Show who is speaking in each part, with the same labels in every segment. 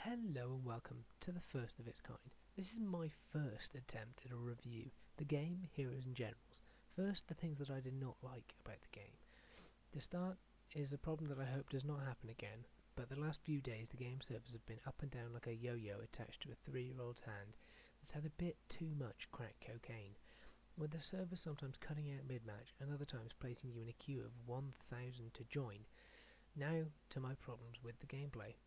Speaker 1: Hello and welcome to the first of its kind. This is my first attempt at a review. The game, heroes and generals. First, the things that I did not like about the game. The start is a problem that I hope does not happen again, but the last few days the game servers have been up and down like a yo-yo attached to a 3-year-old's hand that's had a bit too much crack cocaine, with the servers sometimes cutting out mid-match and other times placing you in a queue of 1,000 to join. Now to my problems with the gameplay.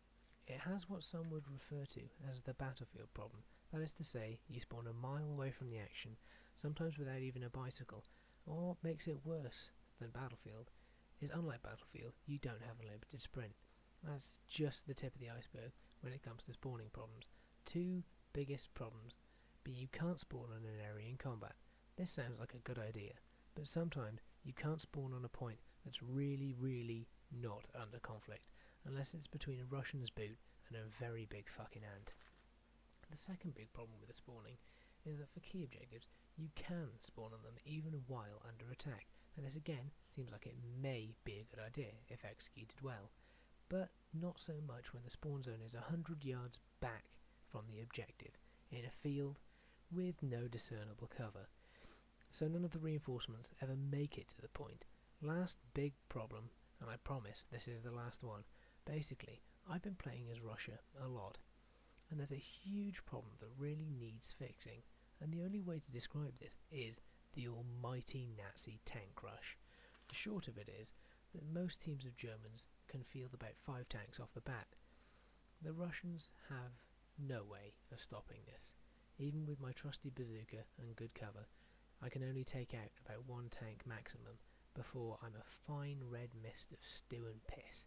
Speaker 1: It has what some would refer to as the battlefield problem. That is to say, you spawn a mile away from the action, sometimes without even a bicycle. Or what makes it worse than Battlefield is, unlike Battlefield, you don't have a limited sprint. That's just the tip of the iceberg when it comes to spawning problems. Two biggest problems be you can't spawn on an area in combat. This sounds like a good idea, but sometimes you can't spawn on a point that's really not under conflict, unless it's between a Russian's boot and a very big fucking ant. The second big problem with the spawning is that for key objectives, you can spawn on them even while under attack, and this again seems like it may be a good idea if executed well, but not so much when the spawn zone is 100 yards back from the objective, in a field with no discernible cover. So none of the reinforcements ever make it to the point. Last big problem, and I promise this is the last one. Basically, I've been playing as Russia a lot, and there's a huge problem that really needs fixing, and the only way to describe this is the almighty Nazi tank rush. The short of it is that most teams of Germans can field about 5 tanks off the bat. The Russians have no way of stopping this. Even with my trusty bazooka and good cover, I can only take out about 1 tank maximum before I'm a fine red mist of stew and piss.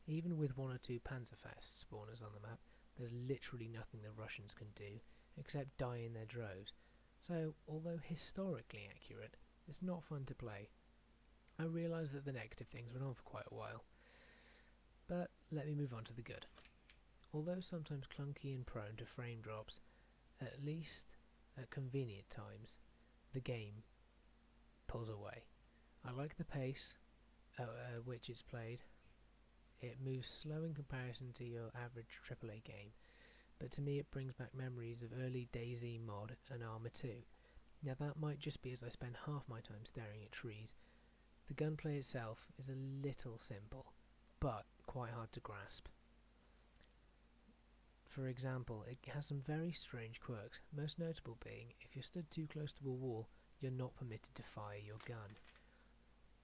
Speaker 1: Even with 1 or 2 Panzerfaust spawners on the map, there's literally nothing the Russians can do except die in their droves. So, although historically accurate, it's not fun to play. I realise that the negative things went on for quite a while, but let me move on to the good. Although sometimes clunky and prone to frame drops, at least at convenient times, the game pulls away. I like the pace at which it's played. It moves slow in comparison to your average AAA game, but to me it brings back memories of early DayZ mod and Arma 2. Now that might just be as I spend half my time staring at trees. The gunplay itself is a little simple, but quite hard to grasp. For example, it has some very strange quirks, most notable being if you're stood too close to a wall, you're not permitted to fire your gun.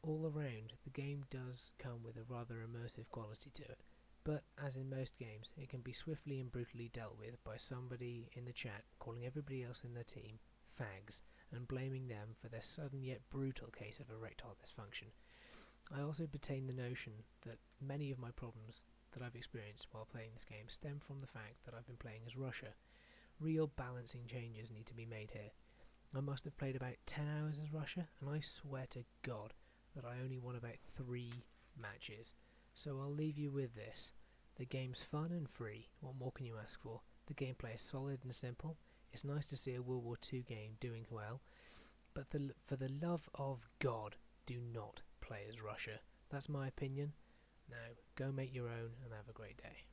Speaker 1: All around, the game does come with a rather immersive quality to it, but as in most games, it can be swiftly and brutally dealt with by somebody in the chat calling everybody else in their team fags and blaming them for their sudden yet brutal case of erectile dysfunction. I also retain the notion that many of my problems that I've experienced while playing this game stem from the fact that I've been playing as Russia. Real balancing changes need to be made here. I must have played about 10 hours as Russia, and I swear to God that I only won about 3 matches. So I'll leave you with this. The game's fun and free. What more can you ask for? The gameplay is solid and simple. It's nice to see a World War II game doing well. But for the love of God, do not play as Russia. That's my opinion. Now, go make your own and have a great day.